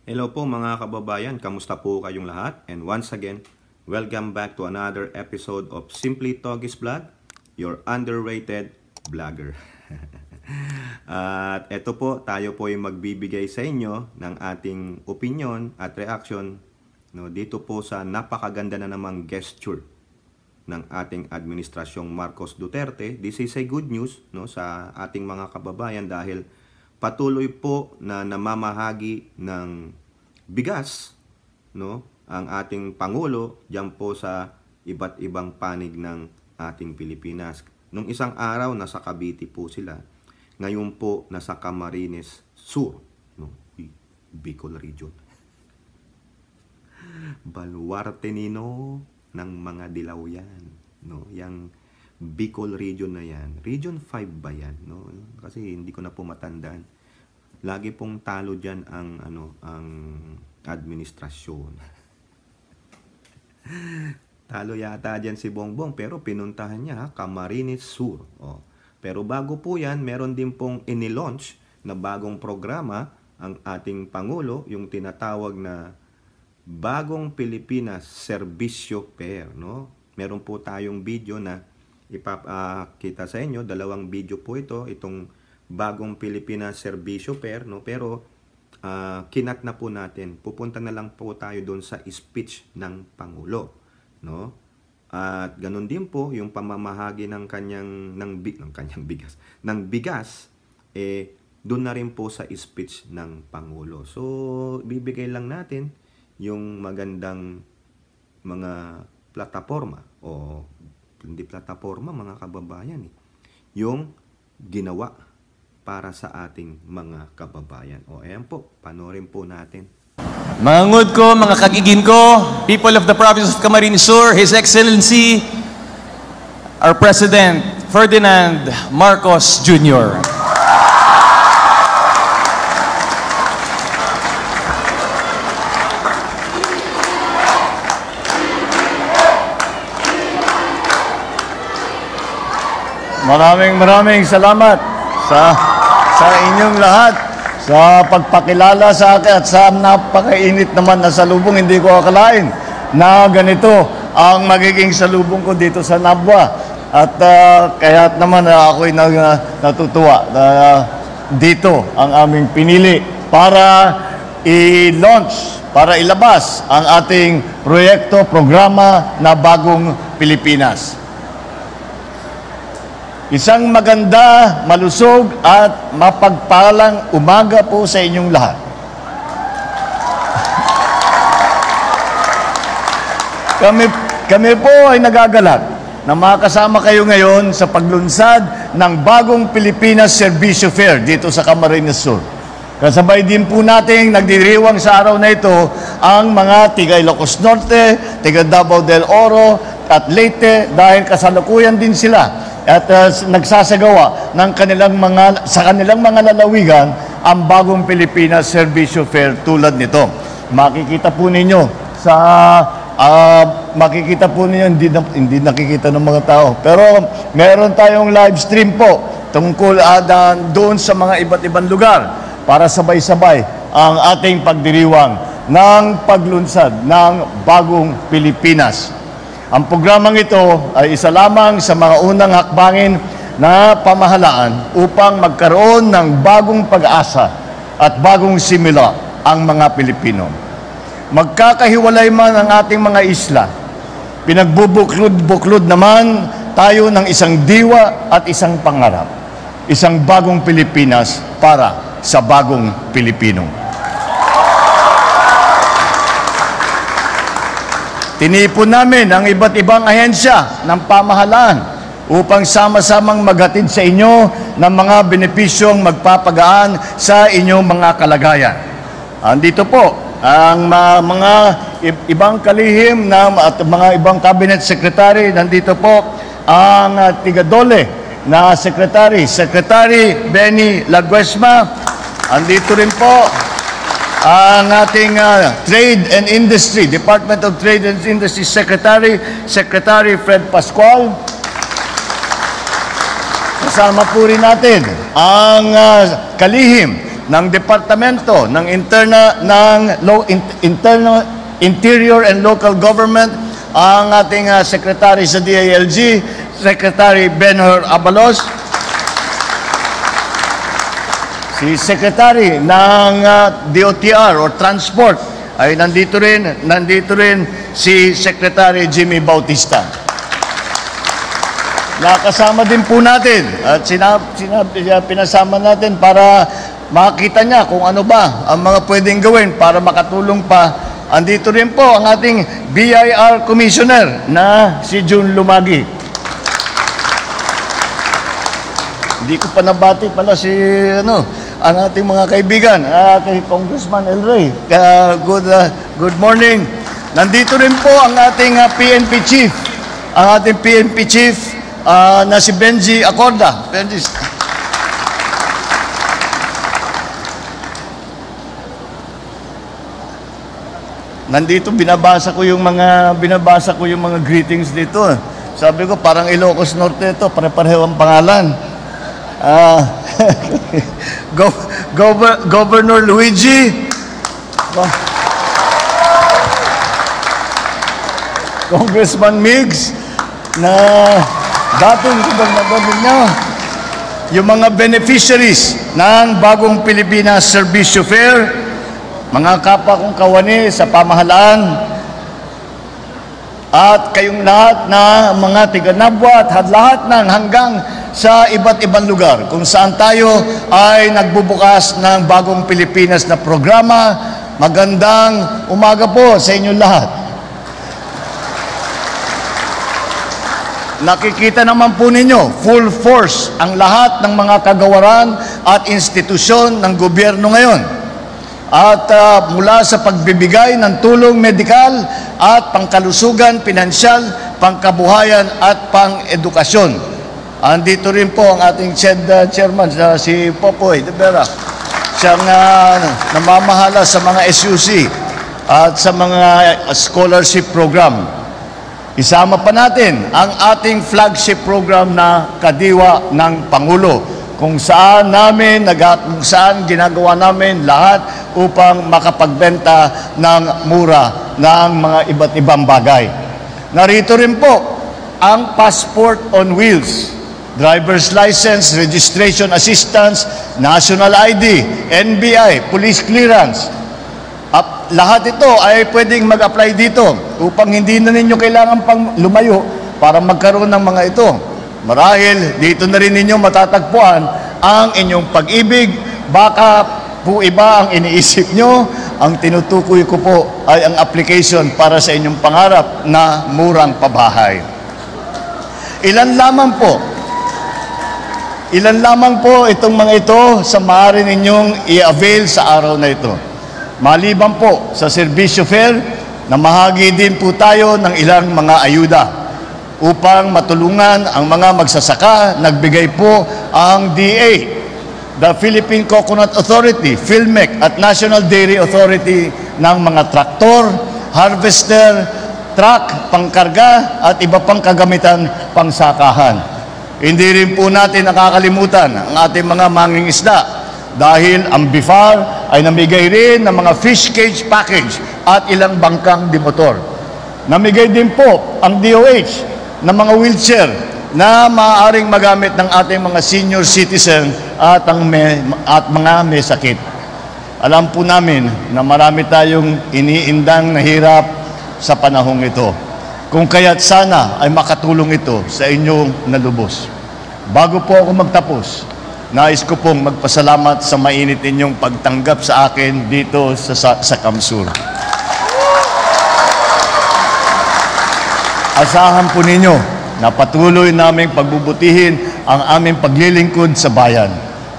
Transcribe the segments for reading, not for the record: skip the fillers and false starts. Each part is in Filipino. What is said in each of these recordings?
Hello po mga kababayan, kamusta po kayong lahat? And once again, welcome back to another episode of Simply Togis Vlog, your underrated vlogger. At eto po, tayo po ay magbibigay sa inyo ng ating opinion at reaction dito po sa napakaganda na namang gesture ng ating administrasyong Marcos Duterte. This is a good news sa ating mga kababayan dahil patuloy po na namamahagi ng bigas ang ating Pangulo diyan po sa iba't ibang panig ng ating Pilipinas. Nung isang araw nasa Cavite po sila, ngayon po nasa Camarines Sur, Bicol Region. Baluarte nino ng mga dilaw yan, yang Bicol Region na yan. Region 5 ba yan? Kasi hindi ko na po matandaan. Lagi pong talo diyan ang administrasyon. Talo yata diyan si Bongbong pero pinuntahan niya Camarines Sur. Pero bago po yan, meron din pong inilaunch na bagong programa ang ating Pangulo, yung tinatawag na Bagong Pilipinas Serbisyo Fair. Meron po tayong video na ipapakita sa inyo, dalawang video po itong Bagong Pilipinas Serbisyo Fair, pero kinat na po natin. Pupunta na lang po tayo doon sa speech ng Pangulo, At ganun din po yung pamamahagi ng bigas, doon na rin po sa speech ng Pangulo. So bibigay lang natin yung magandang mga plataforma hindi plataforma mga kababayan yung ginawa para sa ating mga kababayan. Ayan po, panoorin po natin. Mga ngud ko, mga kagigin ko, people of the province of Camarines Sur, His Excellency, our President Ferdinand Marcos Jr. Maraming salamat sa inyong lahat sa pagpakilala sa akin at sa napakainit naman na salubong. Hindi ko akalain na ganito ang magiging salubong ko dito sa Nabwa. At kaya naman ako'y natutuwa na dito ang aming pinili para i-launch, para ilabas ang ating proyekto, programa na Bagong Pilipinas. Isang maganda, malusog at mapagpalang umaga po sa inyong lahat. Kami po ay nagagalak na makasama kayo ngayon sa paglunsad ng Bagong Pilipinas Serbisyo Fair dito sa Camarines Sur. Kasabay din po nating nagdiriwang sa araw na ito ang mga tiga Ilocos Norte, tiga Davao del Oro at Leyte dahil kasalukuyan din sila at nagsasagawa ng sa kanilang mga lalawigan ang Bagong Pilipinas Serbisyo Fair tulad nito. Makikita po ninyo hindi nakikita ng mga tao. Pero meron tayong live stream po tungkol doon sa mga iba't ibang lugar para sabay-sabay ang ating pagdiriwang ng paglunsad ng Bagong Pilipinas. Ang programang ito ay isa lamang sa mga unang hakbangin na pamahalaan upang magkaroon ng bagong pag-asa at bagong simula ang mga Pilipino. Magkakahiwalay man ang ating mga isla, pinagbubuklod-buklod naman tayo ng isang diwa at isang pangarap, isang bagong Pilipinas para sa bagong Pilipino. Tinipon namin ang iba't ibang ahensya ng pamahalaan upang sama-samang maghatid sa inyo ng mga benepisyong magpapagaan sa inyong mga kalagayan. Andito po ang mga ibang kalihim at mga ibang cabinet secretary. Nandito po ang tigadole na Secretary Benny Laguesma. Andito rin po ang ating Trade and Industry, Department of Trade and Industry Secretary Fred Pascual. Kasama po rin natin ang kalihim ng Departamento ng Interior and Local Government, ang ating Secretary sa DILG, Secretary Benhur Abalos, si Secretary ng DOTR or Transport, ay nandito rin si Secretary Jimmy Bautista. Nakasama din po natin at pinasama natin para makita niya kung ano ba ang mga pwedeng gawin para makatulong pa. Andito rin po ang ating BIR Commissioner na si June Lumagi. Hindi ko pa nabati pala si ang ating mga kaibigan, kay Congressman El Rey. Good morning. Nandito rin po ang ating PNP Chief, na si Benji Acorda. Benji. Nandito binabasa ko yung mga greetings dito. Sabi ko parang Ilocos Norte ito, pare-pareho ang pangalan. Governor Luigi, Congressman Migs, na dating gobernador ninyo, yung mga beneficiaries ng Bagong Pilipinas Servicio Fair, mga kapwa kong kawani sa pamahalaan, at kayong lahat na mga tiga-Nabwa at lahat ng hanggang sa iba't ibang lugar kung saan tayo ay nagbubukas ng Bagong Pilipinas na programa. Magandang umaga po sa inyong lahat. Nakikita naman po ninyo, full force ang lahat ng mga kagawaran at institusyon ng gobyerno ngayon. At mula sa pagbibigay ng tulong medikal at pangkalusugan, pinansyal, pangkabuhayan at pang-edukasyon. Andito rin po ang ating chairman, si Popoy de Vera. Siyang namamahala sa mga SUC at sa mga scholarship program. Isama pa natin ang ating flagship program na Kadiwa ng Pangulo, kung saan ginagawa namin lahat upang makapagbenta ng mura ng mga iba't ibang bagay. Narito rin po ang Passport on Wheels, driver's license, registration assistance, national ID, NBI, police clearance. Lahat ito ay pwedeng mag-apply dito upang hindi na ninyo kailangan pang lumayo para magkaroon ng mga ito. Marahil dito na rin ninyo matatagpuan ang inyong pag-ibig. Baka po iba ang iniisip nyo, ang tinutukoy ko po ay ang application para sa inyong pangarap na murang pabahay. Ilan lamang po itong mga ito sa maaari ninyong i-avail sa araw na ito. Maliban po sa Servicio Fair, namahagi din po tayo ng ilang mga ayuda upang matulungan ang mga magsasaka. Nagbigay po ang DA, the Philippine Coconut Authority, PhilMec at National Dairy Authority ng mga traktor, harvester, truck, pangkarga at iba pang kagamitan pangsakahan. Hindi rin po natin nakakalimutan ang ating mga mangingisda dahil ang BIFAR ay namigay rin ng mga fish cage package at ilang bangkang dimotor. Namigay din po ang DOH ng mga wheelchair na maaaring magamit ng ating mga senior citizen at mga may sakit. Alam po namin na marami tayong iniindang na hirap sa panahong ito. Kung kaya't sana ay makatulong ito sa inyong nalubos. Bago po ako magtapos, nais ko pong magpasalamat sa mainit ninyong pagtanggap sa akin dito sa Kamsur. Asahan po ninyo na patuloy naming pagbubutihin ang aming paglilingkod sa bayan.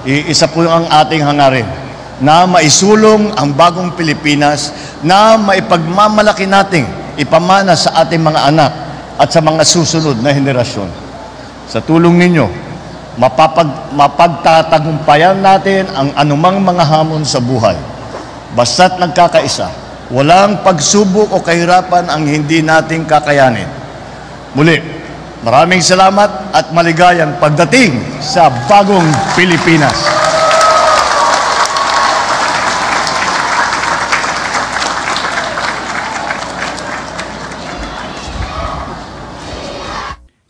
Iisa po ang ating hangarin na maisulong ang bagong Pilipinas na maipagmamalaki nating ipamana sa ating mga anak at sa mga susunod na henerasyon. Sa tulong ninyo, mapagtatagumpayan natin ang anumang mga hamon sa buhay. Basta't nagkakaisa, walang pagsubok o kahirapan ang hindi nating kakayanin. Muli, maraming salamat at maligayang pagdating sa bagong Pilipinas.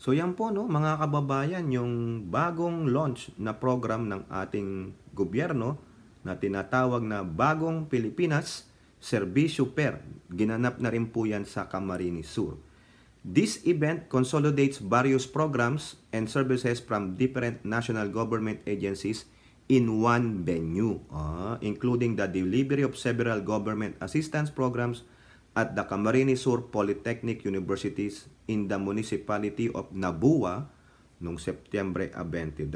So yan po, no, mga kababayan, yung bagong launch na program ng ating gobyerno na tinatawag na Bagong Pilipinas Serbisyo Per. Ginanap na rin po yan sa Camarines Sur. This event consolidates various programs and services from different national government agencies in one venue, including the delivery of several government assistance programs at the Camarines Sur Polytechnic Universities in the municipality of Nabua noong Setyembre 22.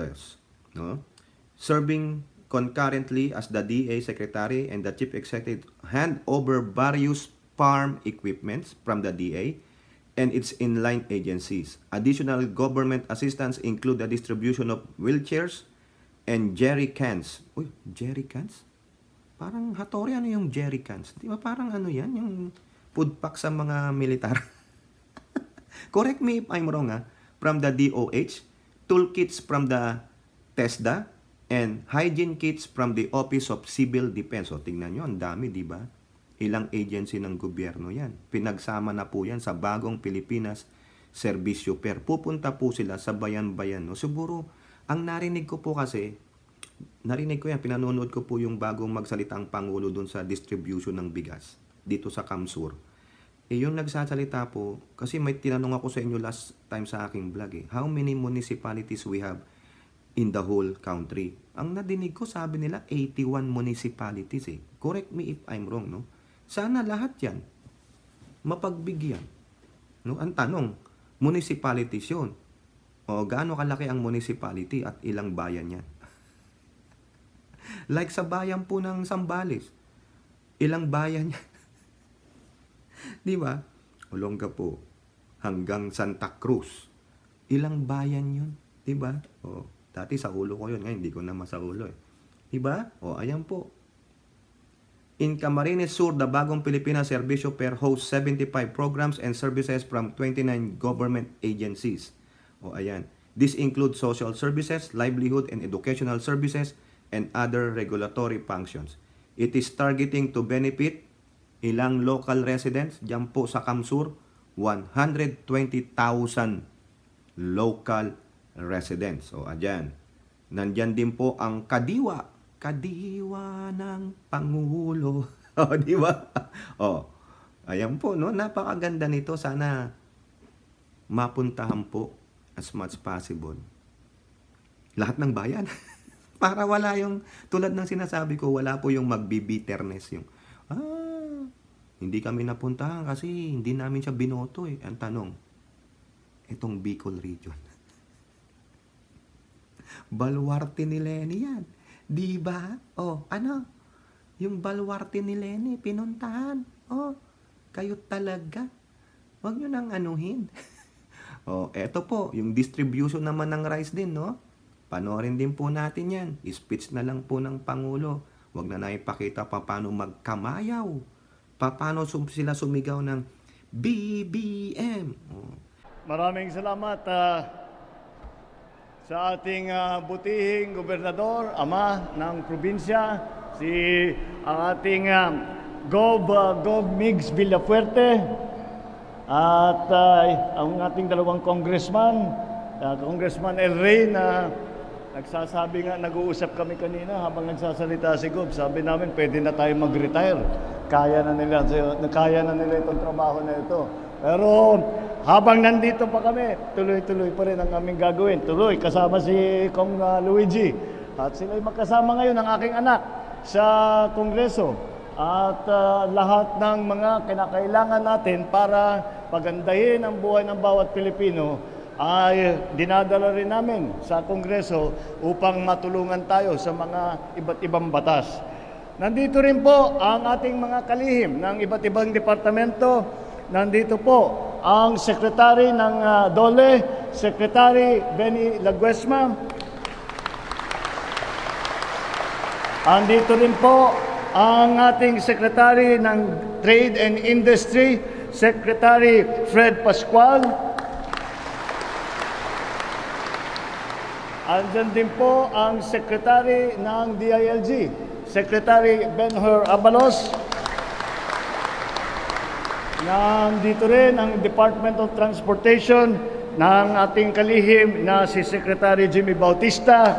No? Serving concurrently as the DA Secretary and the Chief Executive hand over various farm equipments from the DA and its inline agencies. Additional government assistance include the distribution of wheelchairs and jerry cans. Uy, jerry cans? Parang Hattori, ano yung jerry cans? Di ba parang ano yan? Yung food pack sa mga militar. Correct me if I'm wrong, ha? From the DOH, toolkits from the TESDA, and hygiene kits from the Office of Civil Defense. O, tingnan nyo, ang dami, di ba? Ilang agency ng gobyerno yan. Pinagsama na po yan sa Bagong Pilipinas Serbisyo Per. Pupunta po sila sa bayan-bayan. No? Siguro, ang narinig ko po kasi, narinig ko yan, pinanonood ko po yung bagong magsalitang Pangulo dun sa distribution ng bigas dito sa Kamsur. Yung nagsasalita po, kasi may tinanong ako sa inyo last time sa aking vlog how many municipalities we have in the whole country. Ang nadinig ko, sabi nila 81 municipalities Correct me if I'm wrong, no? Sana lahat yan mapagbigyan. No? Ang tanong, municipalities yun. O gaano kalaki ang municipality at ilang bayan yan? Like sa bayan po ng Zambales, ilang bayan yan? Di ba? Olongapo hanggang Santa Cruz. Ilang bayan yun? Di ba? O, dati sa ulo ko yun. Ngayon, hindi ko naman sa ulo Di ba? O, ayan po. In Camarines Sur, the Bagong Pilipinas Serbisyo Per hosts 75 programs and services from 29 government agencies. O, ayan. This includes social services, livelihood and educational services, and other regulatory functions. It is targeting to benefit ilang local residents, dyan po sa Kamsur, 120,000 local residents. O, ayan. Nandyan din po ang kadiwa ng Pangulo. O, di ba? O, ayan po, no? Napakaganda nito. Sana mapuntahan po as much possible lahat ng bayan. Para wala yung, tulad ng sinasabi ko, wala po yung magbibitterness. Yung, hindi kami napuntahan kasi hindi namin siya binoto Ang tanong, itong Bicol region. Baluarte ni Lenny yan. Di ba? O, ano? Yung baluarte ni Lenny, pinuntahan. O, kayo talaga. Huwag nyo nang anuhin. O, eto po, yung distribution naman ng rice din, no? Panoorin din po natin yan. Speech na lang po ng Pangulo. Huwag na naipakita pa paano magkamayaw. Paano sila sumigaw ng BBM. O. Maraming salamat sa ating butihing gobernador, ama ng probinsya, ang ating Gov Migs Villafuerte, at ang ating dalawang congressman, Congressman El Rey, na nagsasabi nga, nag-uusap kami kanina habang nagsasalita si Gov, sabi namin pwede na tayo mag-retire. Kaya na nila itong trabaho na ito. Pero habang nandito pa kami, tuloy-tuloy pa rin ang aming gagawin. Tuloy, kasama si Kong Luigi. At sila'y magkasama ngayon ng aking anak sa Kongreso. At lahat ng mga kinakailangan natin para pagandahin ang buhay ng bawat Pilipino ay dinadala rin namin sa Kongreso upang matulungan tayo sa mga iba't ibang batas. Nandito rin po ang ating mga kalihim ng iba't ibang departamento. Nandito po ang Secretary ng DOLE, Secretary Benny Laguesma. Andito rin po ang ating Secretary ng Trade and Industry, Secretary Fred Pascual. Andyan din po ang Secretary ng DILG, Secretary Benhur Abalos. Nandito rin ang Department of Transportation, ng ating kalihim na si Secretary Jimmy Bautista.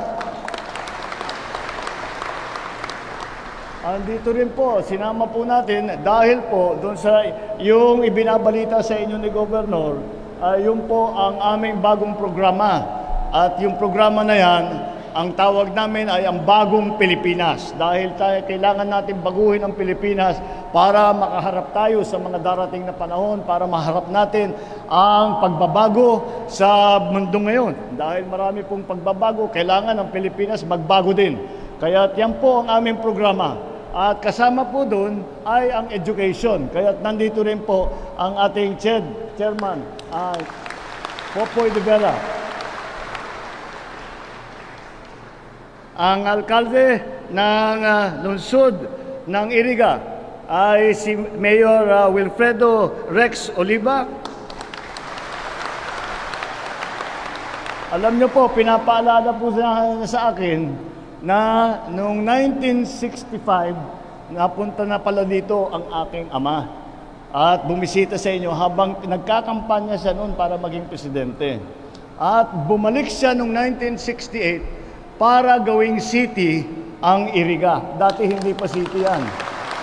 Andito rin po, sinama po natin dahil po doon sa yung ibinabalita sa inyo ni Governor, yun po ang aming bagong programa. At yung programa na yan, ang tawag namin ay ang Bagong Pilipinas. Dahil kailangan natin baguhin ang Pilipinas para makaharap tayo sa mga darating na panahon, para maharap natin ang pagbabago sa mundo ngayon. Dahil marami pong pagbabago, kailangan ang Pilipinas magbago din. Kaya yan po ang aming programa. At kasama po doon ay ang education. Kaya nandito rin po ang ating chairman, Popoy de Vera. Ang alkalde ng lungsod ng Iriga ay si Mayor Wilfredo Rex Oliva. Alam niyo po, pinapaalala po sa akin na noong 1965, napunta na pala dito ang aking ama at bumisita sa inyo habang nagkakampanya siya noon para maging presidente. At bumalik siya noong 1968 para gawing city ang Iriga. Dati hindi pa city yan.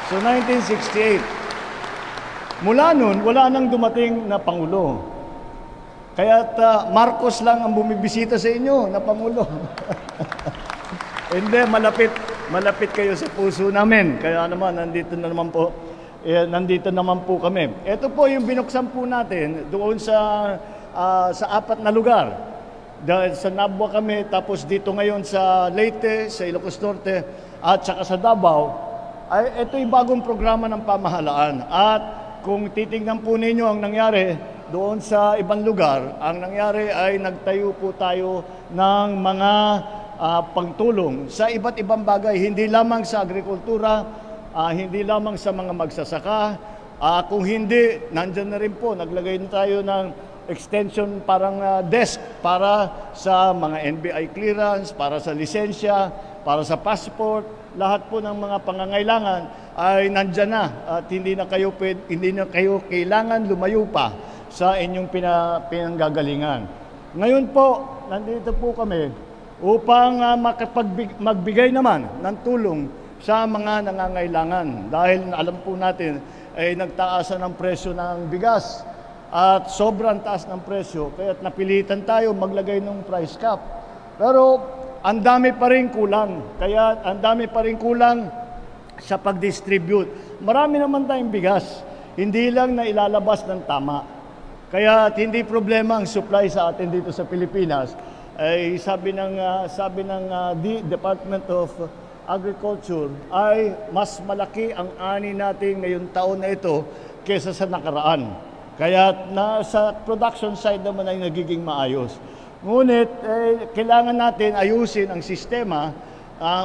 So 1968. Mula noon, wala nang dumating na Pangulo. Kaya't Marcos lang ang bumibisita sa inyo na Pangulo. Hindi, malapit kayo sa puso namin. Kaya naman, nandito naman po kami. Ito po yung binuksan po natin doon sa 4 na lugar. Dahil sa Nabua kami, tapos dito ngayon sa Leyte, sa Ilocos Norte, at saka sa Davao, ay ito yung bagong programa ng pamahalaan. At kung titingnan po ninyo ang nangyari doon sa ibang lugar, ang nangyari ay nagtayo po tayo ng mga pagtulong sa iba't ibang bagay, hindi lamang sa agrikultura, hindi lamang sa mga magsasaka, kung hindi, nandyan na rin po, naglagay na tayo ng extension parang desk para sa mga NBI clearance, para sa lisensya, para sa passport, lahat po ng mga pangangailangan ay nandyan na at hindi na kayo kailangan lumayo pa sa inyong pinanggagalingan. Ngayon po, nandito po kami upang magbigay naman ng tulong sa mga nangangailangan. Dahil alam po natin ay nagtaasan ng presyo ng bigas at sobrang taas ng presyo, kaya napilitan tayo maglagay ng price cap. Pero ang dami pa rin kulang, kaya ang dami pa rin kulang sa pag-distribute. Marami naman tayong bigas, hindi lang na ilalabas ng tama. Kaya hindi problema ang supply sa atin dito sa Pilipinas. Ay sabi ng Department of Agriculture ay mas malaki ang ani natin ngayong taon na ito kesa sa nakaraan. Kaya sa production side naman ay nagiging maayos. Ngunit kailangan natin ayusin ang sistema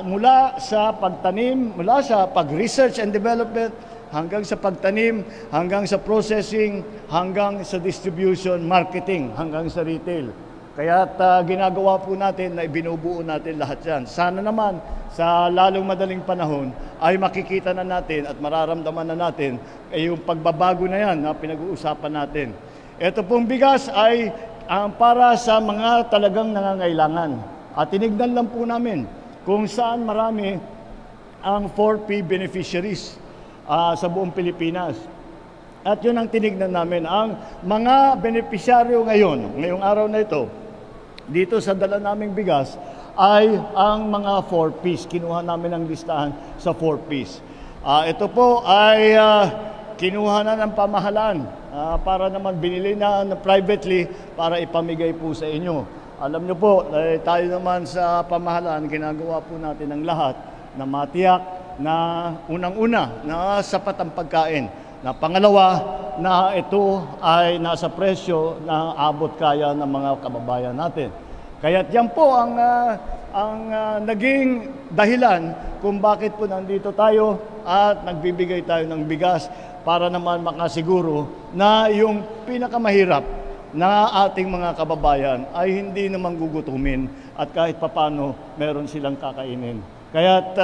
mula sa pagtanim, mula sa pag-research and development, hanggang sa pagtanim, hanggang sa processing, hanggang sa distribution, marketing, hanggang sa retail. Kaya ginagawa po natin na ibinubuo natin lahat yan. Sana naman sa lalong madaling panahon ay makikita na natin at mararamdaman na natin yung pagbabago na yan na pinag-uusapan natin. Ito pong bigas ay para sa mga talagang nangangailangan. At tinignan lang po namin kung saan marami ang 4P beneficiaries sa buong Pilipinas. At yun ang tinignan namin. Ang mga benepisyaryo ngayong araw na ito, dito sa dala naming bigas, ay ang mga 4Ps. Kinuha namin ang listahan sa 4Ps. Ito po ay kinuha na ng pamahalaan para naman binili na privately para ipamigay po sa inyo. Alam nyo po, tayo naman sa pamahalaan, ginagawa po natin ang lahat na matiyak na unang-una na sapat ang pagkain. Na pangalawa, na ito ay nasa presyo na abot kaya ng mga kababayan natin. Kaya yan po ang naging dahilan kung bakit po nandito tayo at nagbibigay tayo ng bigas para naman makasiguro na yung pinakamahirap na ating mga kababayan ay hindi naman gugutumin at kahit papano meron silang kakainin. Kaya't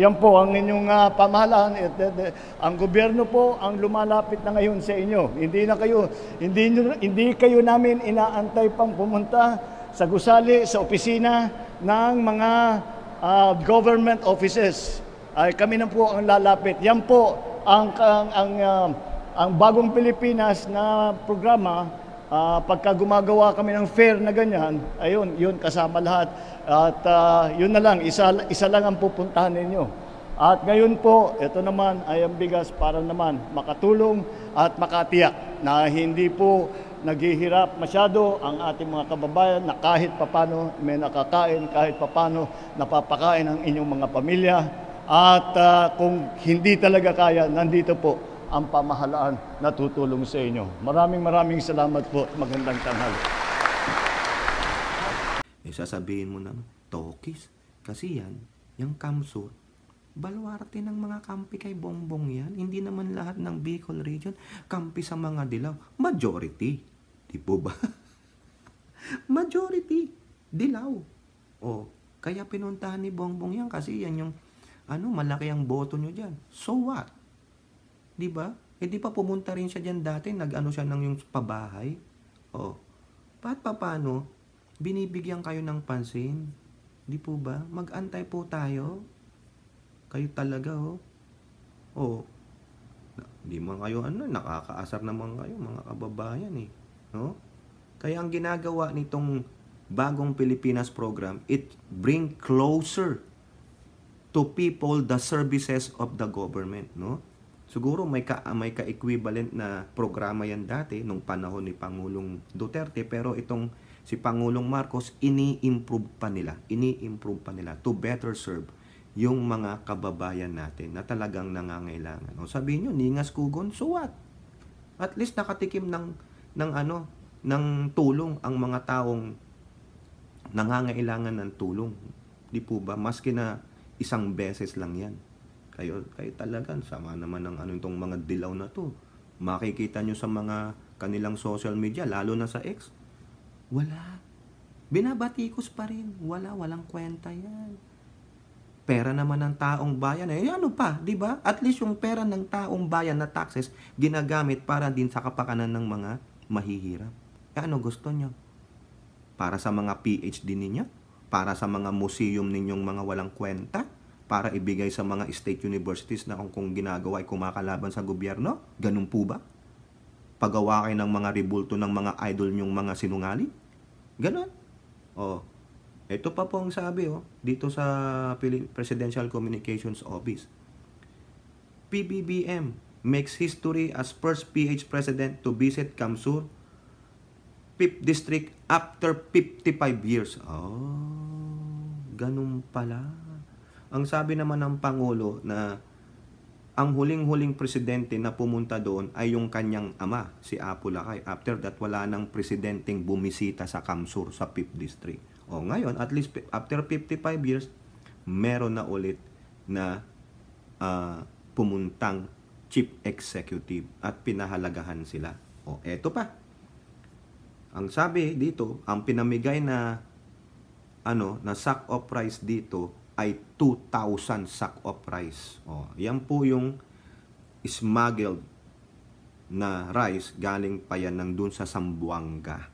yan po ang inyong pamahalaan. Ang gobyerno po ang lumalapit na ngayon sa inyo. Hindi kayo namin inaantay pang pumunta sa gusali, sa opisina ng mga government offices. Ay kami na po ang lalapit. Yan po ang Bagong Pilipinas na programa. Pagka gumagawa kami ng fair na ganyan, ayun, yun kasama lahat. At yun na lang, isa lang ang pupuntahan ninyo. At ngayon po, ito naman ay ang bigas para naman makatulong at makatiyak na hindi po naghihirap masyado ang ating mga kababayan na kahit papano may nakakain, kahit papano napapakain ang inyong mga pamilya. At kung hindi talaga kaya, nandito po ang pamahalaan na tutulong sa inyo. Maraming salamat po. Magandang tanghali. Sasabihin mo naman, Tokis. Kasi yan, yung Kamsur, baluarte ng mga kampi kay Bongbong yan. Hindi naman lahat ng Bicol region kampi sa mga dilaw. Majority. Di po ba? Majority. Dilaw. O, kaya pinuntahan ni Bongbong yan kasi yan yung malaki ang boto nyo dyan. So what? Di ba? Di pa pumunta rin siya dyan dati, nag-ano siya ng yung pabahay. O, paano, binibigyan kayo ng pansin. Di po ba? Mag-antay po tayo. Kayo talaga, di man kayo, nakakaasar naman kayo, mga kababayan, no? Kaya ang ginagawa nitong Bagong Pilipinas program, it bring closer to people the services of the government, no? Siguro may ka-equivalent na programa yan dati nung panahon ni Pangulong Duterte, pero itong si Pangulong Marcos ini-improve pa nila to better serve yung mga kababayan natin na talagang nangangailangan. O sabihin nyo, ningas kugon, so what? At least nakatikim ng tulong ang mga taong nangangailangan ng tulong. Di po ba? Maski na isang beses lang yan. Kayo talagang sama naman ng itong mga dilaw na to. Makikita nyo sa mga kanilang social media, lalo na sa X. Wala. Binabatikos pa rin. Walang kwenta yan. Pera naman ng taong bayan. Ano pa, di ba? At least yung pera ng taong bayan na taxes, ginagamit para din sa kapakanan ng mga mahihirap. Ano gusto nyo? Para sa mga PhD ninyo? Para sa mga museum ninyong mga walang kwenta? Para ibigay sa mga state universities na kung ginagawa ay kumakalaban sa gobyerno? Ganun po ba? Pagawa kayo ng mga rebulto ng mga idol nyong mga sinungaling? Ganun. Ito pa po ang sabi dito sa Presidential Communications Office. PBBM makes history as first PH president to visit Kamsur, 5th District after 55 years. Ganun pala. Ang sabi naman ng Pangulo na ang huling-huling presidente na pumunta doon ay yung kanyang ama, si Apo Lakay. After that, wala nang presidenteng bumisita sa Kamsur, sa 5th District. Ngayon, at least after 55 years, meron na ulit na pumuntang chief executive at pinahalagahan sila. Eto pa. Ang sabi dito, ang pinamigay na sack of rice dito ay 2,000 sack of rice. Yan po yung smuggled na rice, galing pa yan ng dun sa Zamboanga.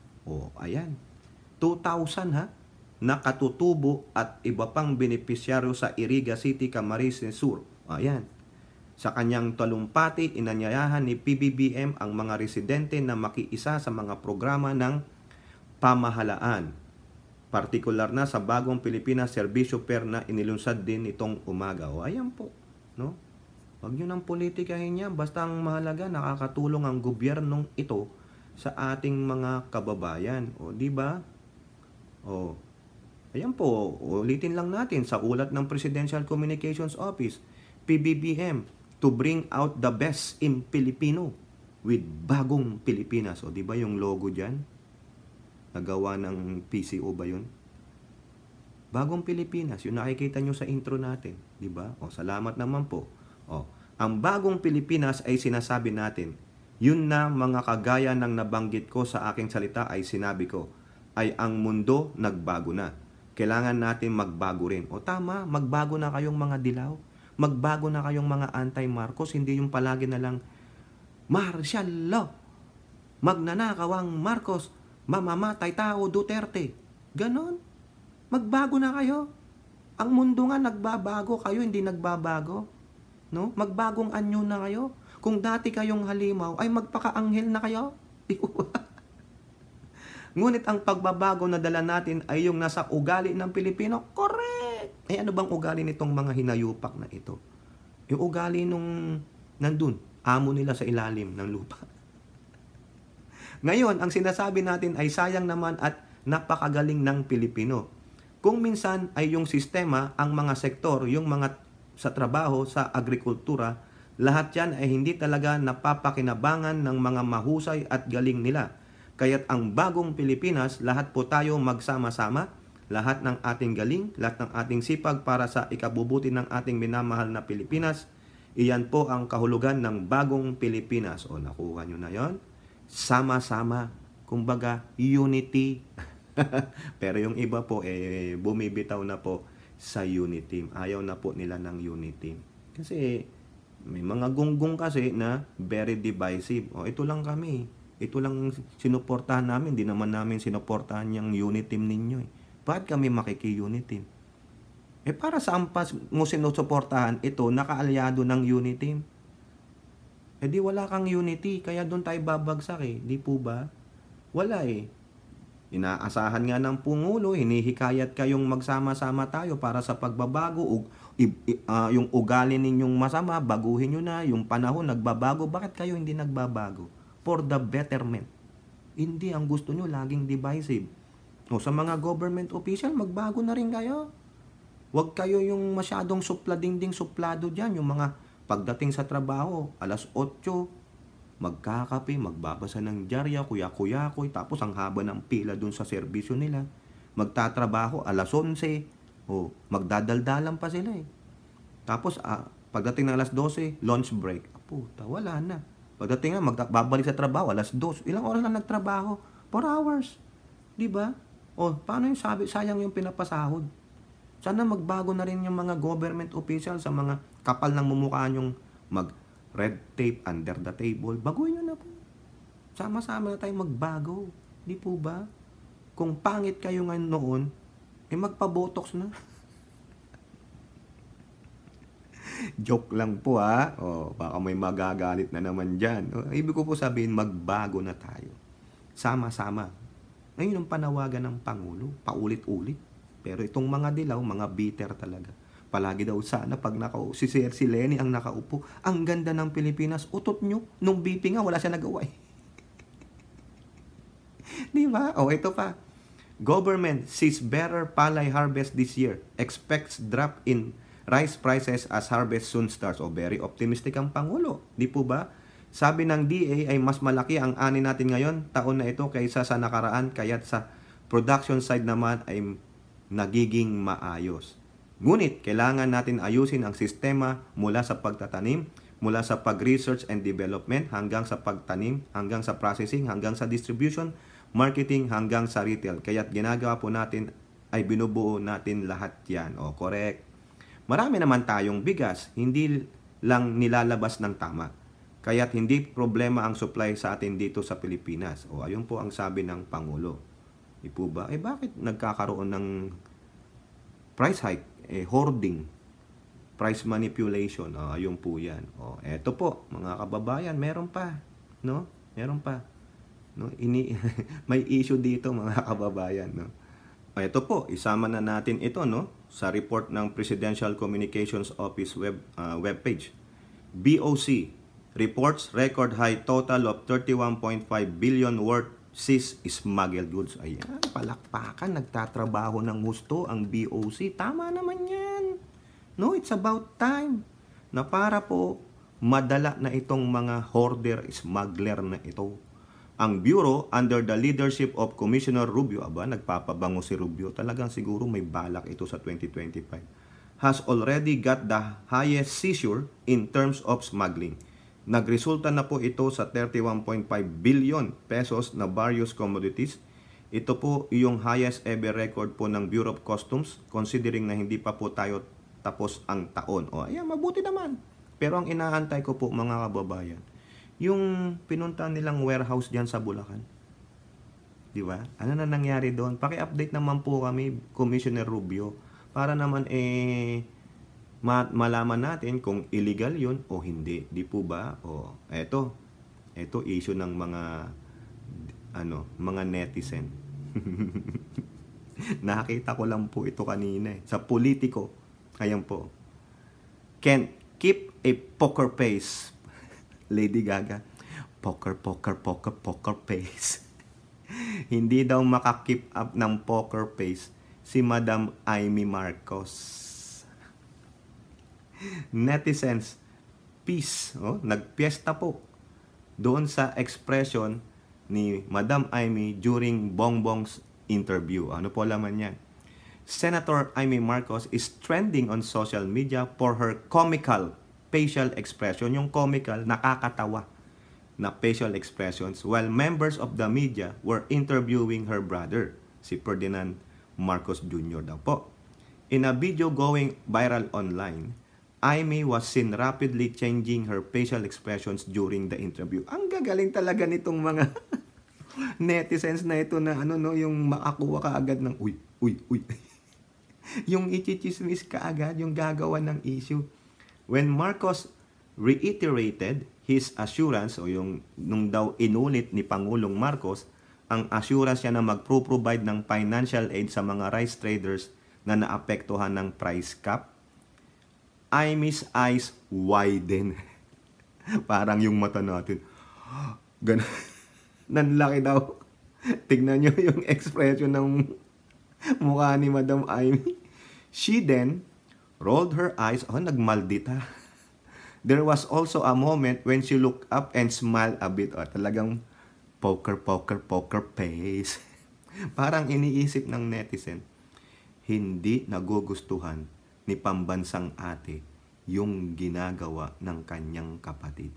Ayan. 2,000 ha? Nakatutubo at iba pang benepisyaryo sa Iriga City, Camarines Sur. Ayan. Sa kanyang talumpati, inanyayahan ni PBBM ang mga residente na makiisa sa mga programa ng pamahalaan. Partikular na sa Bagong Pilipinas Serbisyo Per na inilunsad din itong umaga. Ayan po, no? Huwag nyo nang politikahin yan. Basta ang mahalaga, nakakatulong ang gobyernong ito sa ating mga kababayan. Di ba? Ayan po, ulitin lang natin sa ulat ng Presidential Communications Office, PBBM, to bring out the best in Filipino with Bagong Pilipinas. Di ba yung logo dyan? Nagawa ng PCO ba yun? Bagong Pilipinas, yung nakikita nyo sa intro natin, di ba? Salamat naman po. Ang Bagong Pilipinas ay sinasabi natin, yun na mga kagaya ng nabanggit ko sa aking salita ay sinabi ko, ay ang mundo nagbago na. kailangan natin magbago rin. O tama, magbago na kayong mga dilaw. Magbago na kayong mga anti-Marcos. Hindi yung palagi na lang, martial law. Magnanakaw ang Marcos. Mamamatay tao Duterte. Ganon. Magbago na kayo. Ang mundo nga nagbabago. Kayo hindi nagbabago. No? Magbagong anyo na kayo. Kung dati kayong halimaw, ay magpaka-anghel na kayo. Ngunit ang pagbabago na dala natin ay yung nasa ugali ng Pilipino. Correct! Eh ano bang ugali nitong mga hinayupak na ito? Yung ugali nung nandun, amo nila sa ilalim ng lupa. Ngayon, ang sinasabi natin ay sayang naman at napakagaling ng Pilipino. Kung minsan ay yung sistema, ang mga sektor, yung mga sa trabaho, sa agrikultura, lahat yan ay hindi talaga napapakinabangan ng mga mahusay at galing nila. Kaya't ang bagong Pilipinas, lahat po tayo magsama-sama, lahat ng ating galing, lahat ng ating sipag para sa ikabubuti ng ating minamahal na Pilipinas, iyan po ang kahulugan ng bagong Pilipinas. O nakuha nyo na yon? Sama-sama, kumbaga unity. Pero yung iba po, bumibitaw na po sa unity. Ayaw na po nila ng unity. Kasi may mga gunggong kasi na very divisive. O ito lang kami. Ito lang sinuportahan namin. Hindi naman namin sinuportahan yung unit team ninyo. Bakit kami makiki-unit team? Para saan pa mo sinusuportahan ito nakaalyado ng unit team? Di wala kang unity. Kaya doon tayo babagsak Di po ba? Wala Inaasahan nga ng Pungulo, hinihikayat kayong magsama-sama tayo para sa pagbabago. Yung ugali ninyong masama, baguhin nyo na. Yung panahon nagbabago. Bakit kayo hindi nagbabago? For the betterment. Hindi, ang gusto nyo laging divisive. O sa mga government official, magbago na rin kayo. Huwag kayo yung masyadong supladingding suplado dyan. Yung mga pagdating sa trabaho, alas 8, magkakape, magbabasa ng dyarya, kuya-kuyakoy, tapos ang haba ng pila dun sa serbisyo nila. Magtatrabaho, alas 11, magdadaldalan pa sila Tapos, pagdating ng alas 12, lunch break. Puta, wala na. Pagdating nga, babalik sa trabaho, alas 2. Ilang oras lang nagtrabaho? 4 hours. Diba? Paano yung sayang yung pinapasahod? Sana magbago na rin yung mga government officials sa mga kapal ng mumukha yung red tape under the table. Baguhin nyo na po. Sama-sama na tayo magbago. Di po ba? Kung pangit kayo ngayon noon, magpa-botox na. Joke lang po baka may magagalit na naman dyan. Ibig ko po sabihin, magbago na tayo. Sama-sama. Ngayon ang panawagan ng Pangulo, paulit-ulit. Pero itong mga dilaw, mga bitter talaga. Palagi daw sana pag si Lenny ang nakaupo, ang ganda ng Pilipinas, utot nyo. Nung BP nga, wala siya nagawa Di ba? Ito pa. Government sees better palay harvest this year. Expects drop in rice prices as harvest soon starts. Very optimistic ang Pangulo. Di po ba? Sabi ng DA ay mas malaki ang ani natin ngayon, taon na ito, kaysa sa nakaraan. Kaya't sa production side naman ay nagiging maayos. Ngunit, kailangan natin ayusin ang sistema mula sa pagtatanim, mula sa pag-research and development, hanggang sa pagtanim, hanggang sa processing, hanggang sa distribution, marketing, hanggang sa retail. Kaya't ginagawa po natin ay binubuo natin lahat yan. Correct. Marami naman tayong bigas, hindi lang nilalabas ng tama. Kaya't hindi problema ang supply sa atin dito sa Pilipinas. Ayun po ang sabi ng Pangulo. Di po ba? Bakit nagkakaroon ng price hike? Hoarding. Price manipulation. Ayun po yan. Eto po, mga kababayan, meron pa. No? Meron pa. No? May issue dito, mga kababayan. No? Ito po, isama na natin ito sa report ng Presidential Communications Office webpage. BOC reports record high total of 31.5 billion worth seized smuggled goods. Ayan, palakpakan, nagtatrabaho ng gusto ang BOC. Tama naman yan. No, it's about time na para po madala na itong mga hoarder, smuggler na ito. Ang Bureau, under the leadership of Commissioner Rubio, nagpapabango si Rubio, talagang siguro may balak ito sa 2025, has already got the highest seizure in terms of smuggling. Nagresulta na po ito sa 31.5 billion pesos na various commodities, Ito po yung highest ever record po ng Bureau of Customs considering na hindi pa po tayo tapos ang taon. O ayan, mabuti naman. Pero ang inaantay ko po mga kababayan, yung pinunta nilang warehouse diyan sa Bulacan. Di ba? Ano na nangyari doon? Paki-update naman po kami, Commissioner Rubio, para naman malaman natin kung illegal yun o hindi. Di po ba? O eto issue ng mga netizen. Nakita ko lang po ito kanina sa Politico. Ayan po. Can't keep a poker face. Lady Gaga. Poker face. Hindi daw makakip up ng poker face si Madam Amy Marcos. Netizens, peace. Nagpiesta po doon sa expression ni Madam Amy during Bongbong's interview. Ano po laman yan? Senator Amy Marcos is trending on social media for her comical facial expression. Yung comical, nakakatawa na facial expressions while members of the media were interviewing her brother, si Ferdinand Marcos Jr. daw po. In a video going viral online, Amy was seen rapidly changing her facial expressions during the interview. Ang gagaling talaga nitong mga netizens na ito na yung makakuha ka agad ng uy. Yung ichichismis ka agad, yung gagawa ng issue. When Marcos reiterated his assurance o nung daw inulit ni Pangulong Marcos ang assurance niya na magpro-provide ng financial aid sa mga rice traders na naapektuhan ng price cap, Amy's eyes widen. Parang yung mata natin. Ganun. Nanlaki daw. Tignan nyo yung expression ng mukha ni Madam Amy. She then rolled her eyes. Nagmaldita. There was also a moment when she looked up and smiled a bit. Talagang poker face. Parang iniisip ng netizen, hindi nagugustuhan ni pambansang ate yung ginagawa ng kanyang kapatid.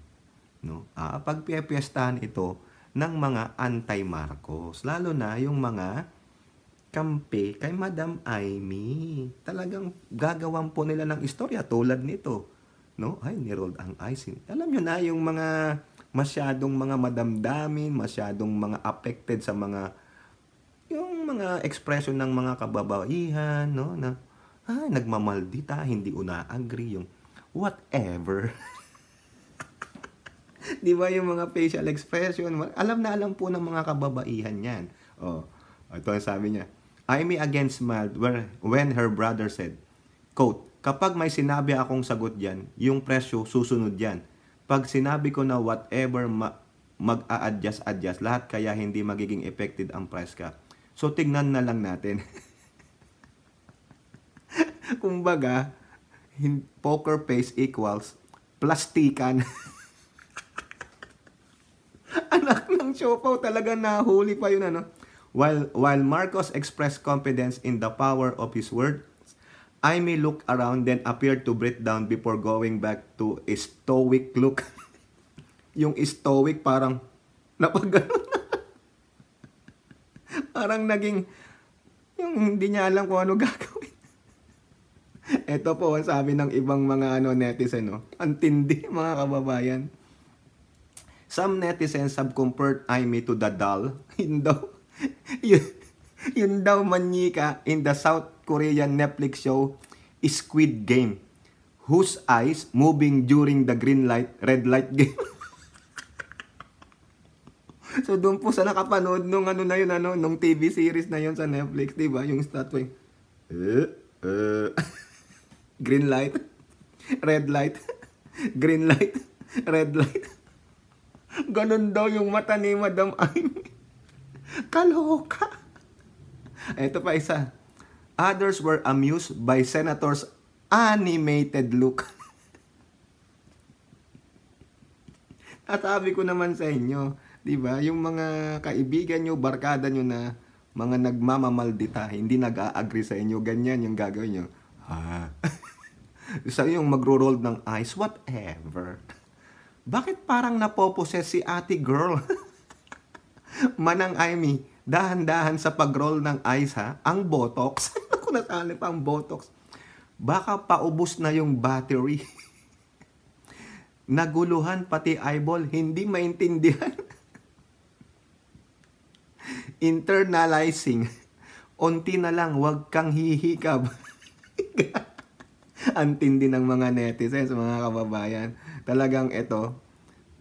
Pagpipiestahan ito ng mga anti-Marcos. Lalo na yung mga kampe kay Madam Amy. Talagang gagawan po nila ng istorya tulad nito. Nirolled ang eyes. Alam nyo na yung mga masyadong mga madamdamin, masyadong mga affected sa yung mga expression ng mga kababaihan, na nagmamaldita, hindi una-agree, yung whatever. Di ba yung mga facial expression? Alam na alam po ng mga kababaihan yan. Ito ang sabi niya. Amy again smiled when her brother said, quote, "Kapag may sinabi akong sagot dyan, yung presyo susunod yan. Pag sinabi ko na whatever mag-a-adjust, lahat kaya hindi magiging affected ang price cap. So, tignan na lang natin." Kumbaga, poker face equals plastikan. Anak ng siopaw, talaga nahuli pa yun, While Marcos expressed confidence in the power of his words, Amy looked around then appeared to break down before going back to a stoic look. Yung stoic parang napagano. Parang naging yung hindi niya alam kung ano gagawin. Ito po ang sabi ng ibang mga netizen, Ang tindi, mga kababayan. Some netizens have compared Amy to the doll. Yun daw manyika in the South Korean Netflix show Squid Game, whose eyes moving during the green light, red light game. So doon po sa nakapanood nung nung TV series na yun sa Netflix, di ba? Yung statue. Green light, red light, green light, red light. Ganun daw yung mata ni Madam Amy. Kaloka. Ito pa isa. Others were amused by Senator's animated look. At sabi ko naman sa inyo, di ba, yung mga kaibigan nyo, barkada nyo na mga nagmamamaldita, hindi nag-a-agree sa inyo, ganyan yung gagawin nyo. Sa yung magro-roll ng eyes, whatever. Bakit parang napoposes si ate girl? Manang Amy, dahan-dahan sa pag-roll ng eyes ha, ang Botox, ako natali pa ang Botox, baka paubos na yung battery. Naguluhan pati eyeball, hindi maintindihan. Internalizing, unti na lang, wag kang hihikab. Ang tindi ng mga netizens, mga kababayan. Talagang ito,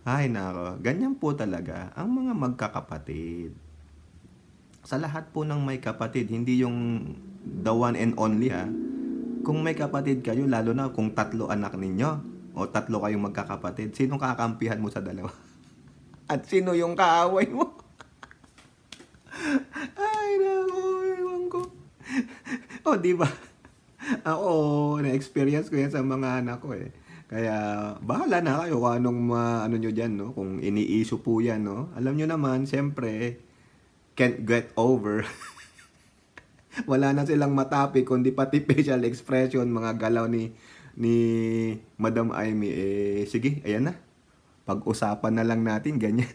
ay nako, ganyan po talaga ang mga magkakapatid. Sa lahat po ng may kapatid, hindi yung the one and only ha. Kung may kapatid kayo, lalo na kung 3 anak ninyo, o 3 kayong magkakapatid, sinong kakampihan mo sa dalawa? At sino yung kaaway mo? Ay nako, ewan ko. O diba? Ako, na-experience ko yan sa mga anak ko eh. Kaya, bahala na kayo kung anong ano nyo dyan, no? Kung ini-issue po yan, no? Alam nyo naman, siyempre, can't get over. Wala na silang matapi, kundi pati facial expression, mga galaw ni Madam Amy. Eh, sige, ayan na. Pag-usapan na lang natin, ganyan.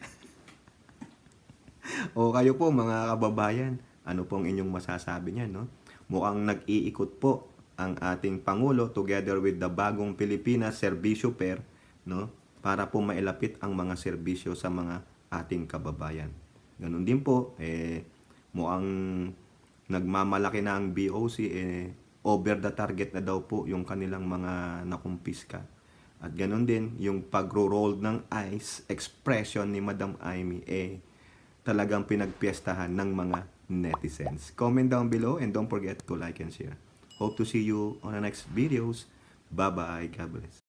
O kayo po, mga kababayan, ano pong inyong masasabi niyan, no? Mukhang nag-iikot po ang ating Pangulo together with the bagong Pilipinas Serbisyo Per, no? Para po mailapit ang mga serbisyo sa mga ating kababayan. Ganun din po, mukhang nagmamalaki na ang BOC, over the target na daw po yung kanilang mga nakumpiska. At ganun din, yung pagro-roll ng eyes, expression ni Madam Amy, talagang pinagpiestahan ng mga netizens. Comment down below and don't forget to like and share. Hope to see you on the next videos. Bye-bye. God bless.